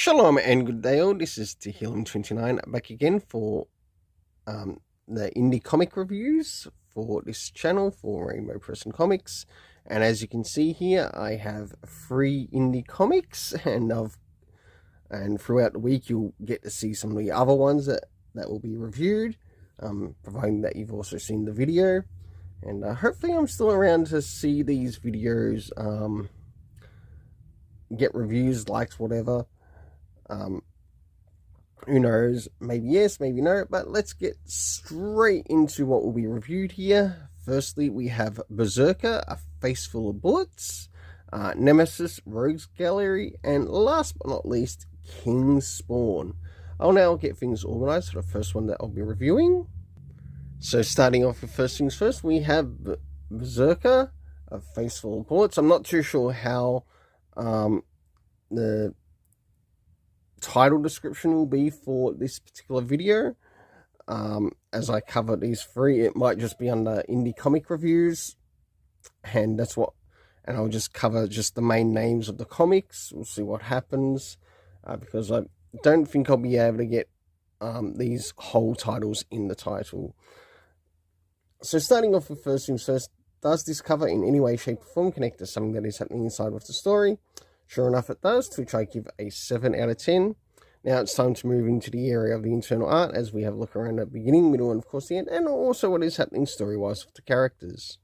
Shalom and good day all, this is Tehillim29 back again for the indie comic reviews for this channel for Rainbow Press and Comics. And as you can see here, I have 3 indie comics, and throughout the week you'll get to see some of the other ones that will be reviewed, providing that you've also seen the video. And hopefully I'm still around to see these videos, get reviews, likes, whatever. Who knows, maybe yes, maybe no, but let's get straight into what will be reviewed here. Firstly, we have Brzrkr, A Face Full of Bullets, Nemesis, Rogues Gallery, and last but not least, King's Spawn. I'll now get things organized for the first one that I'll be reviewing. So starting off with first things first, we have Brzrkr, A Face Full of Bullets. I'm not too sure how the title description will be for this particular video. As I cover these 3, it might just be under indie comic reviews, and I'll just cover just the main names of the comics. We'll see what happens, because I don't think I'll be able to get these whole titles in the title. So starting off with first things first, does this cover in any way, shape or form connect to something that is happening inside of the story? Sure enough it does, to which I give a 7 out of 10. Now it's time to move into the area of the internal art, as we have a look around at the beginning, middle, and of course the end, and also what is happening story-wise with the characters.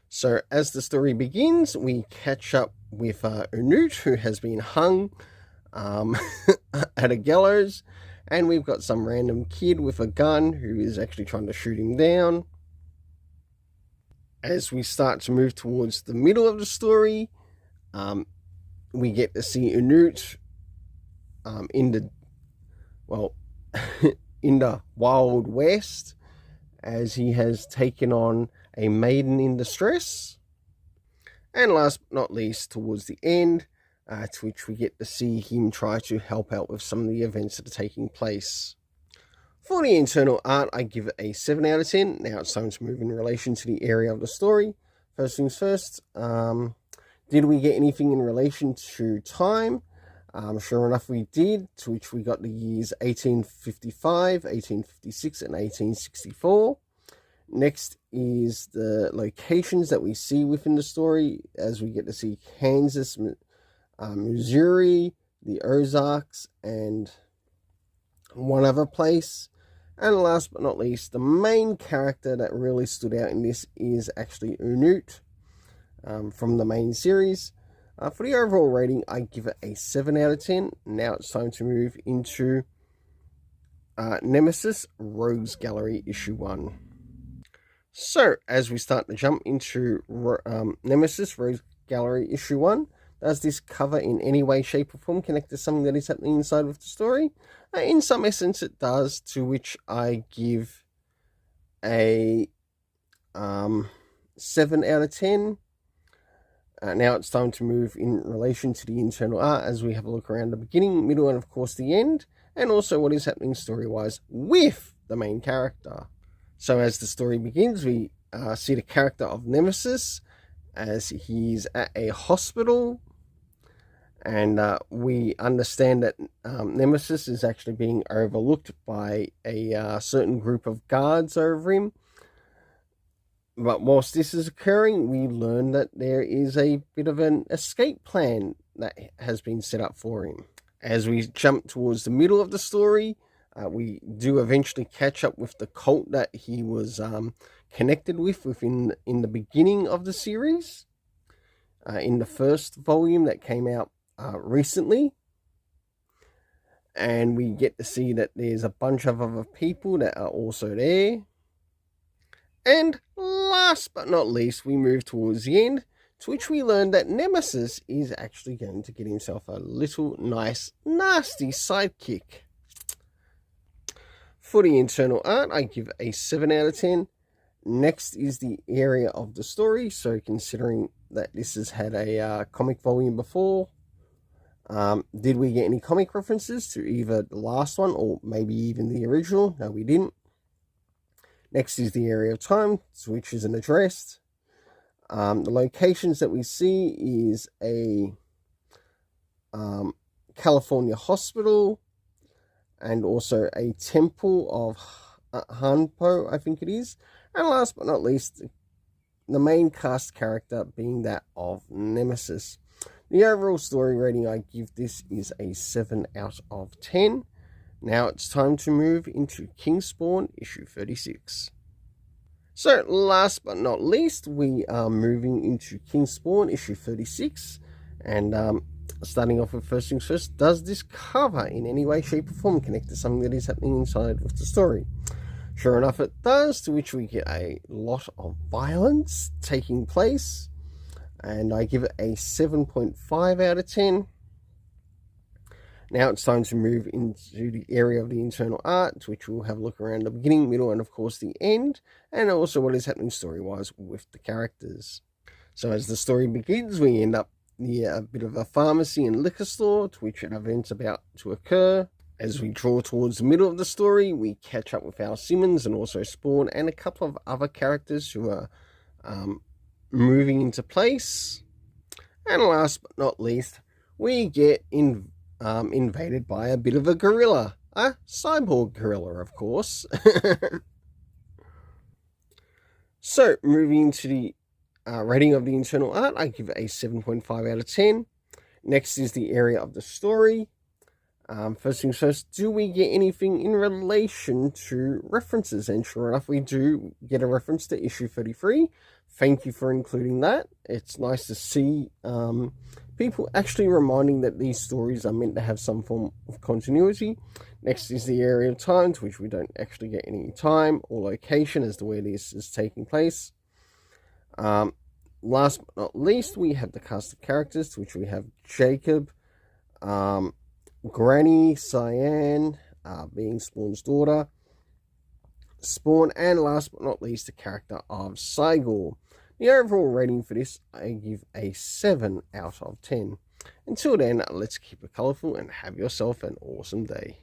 So as the story begins, we catch up with Unut, who has been hung at a gallows, and we've got some random kid with a gun who is actually trying to shoot him down. As we start to move towards the middle of the story, we get to see Unut in the Wild West, as he has taken on a maiden in distress. And last but not least, towards the end, to which we get to see him try to help out with some of the events that are taking place. For the internal art, I give it a 7 out of 10. Now it's time to move in relation to the area of the story. First things first, did we get anything in relation to time? Sure enough we did, to which we got the years 1855, 1856, and 1864. Next is the locations that we see within the story, as we get to see Kansas, Missouri, the Ozarks, and one other place. And last but not least, the main character that really stood out in this is actually Unut, from the main series. For the overall rating, I give it a 7 out of 10. Now it's time to move into Nemesis, Rogues Gallery, Issue 1. So, as we start to jump into Nemesis, Rogues Gallery, Issue 1, does this cover in any way, shape or form connect to something that is happening inside of the story? In some essence it does, to which I give a 7 out of 10. Now it's time to move in relation to the internal art, as we have a look around the beginning, middle, and of course the end, and also what is happening story-wise with the main character. So as the story begins, we see the character of Nemesis as he's at a hospital, and we understand that Nemesis is actually being overlooked by a certain group of guards over him. But whilst this is occurring, we learn that there is a bit of an escape plan that has been set up for him. As we jump towards the middle of the story, we do eventually catch up with the cult that he was connected with in the beginning of the series, in the first volume that came out recently. And we get to see that there's a bunch of other people that are also there. And last but not least, we move towards the end, to which we learn that Nemesis is actually going to get himself a little nice, nasty sidekick. For the internal art, I give a 7 out of 10. Next is the area of the story. So considering that this has had a comic volume before, did we get any comic references to either the last one or maybe even the original? No, we didn't. Next is the area of time, which isn't addressed. The locations that we see is a California Hospital, and also a Temple of Hanpo, I think it is. And last but not least, the main cast character being that of Nemesis. The overall story rating I give this is a 7 out of 10. Now it's time to move into Kingspawn issue 36. So last but not least, we are moving into Kingspawn issue 36. And starting off with first things first, does this cover in any way, shape or form connect to something that is happening inside with the story? Sure enough it does, to which we get a lot of violence taking place, and I give it a 7.5 out of 10. Now it's time to move into the area of the internal art, which we'll have a look around the beginning, middle, and of course the end, and also what is happening story-wise with the characters. So as the story begins, we end up near a bit of a pharmacy and liquor store, to which an event's about to occur. As we draw towards the middle of the story, we catch up with Al Simmons and also Spawn and a couple of other characters who are moving into place. And last but not least, we get invaded by a bit of a gorilla. A cyborg gorilla, of course. So, moving into the rating of the internal art, I give it a 7.5 out of 10. Next is the area of the story. First things first, do we get anything in relation to references? And sure enough, we do get a reference to issue 33. Thank you for including that. It's nice to see people actually reminding that these stories are meant to have some form of continuity. Next is the area of time, to which we don't actually get any time or location as to where this is taking place. Last but not least, we have the cast of characters, to which we have Jacob, Granny, Cyan, being Spawn's daughter, Spawn, and last but not least, the character of Cygor. The overall rating for this, I give a 7 out of 10. Until then, let's keep it colourful and have yourself an awesome day.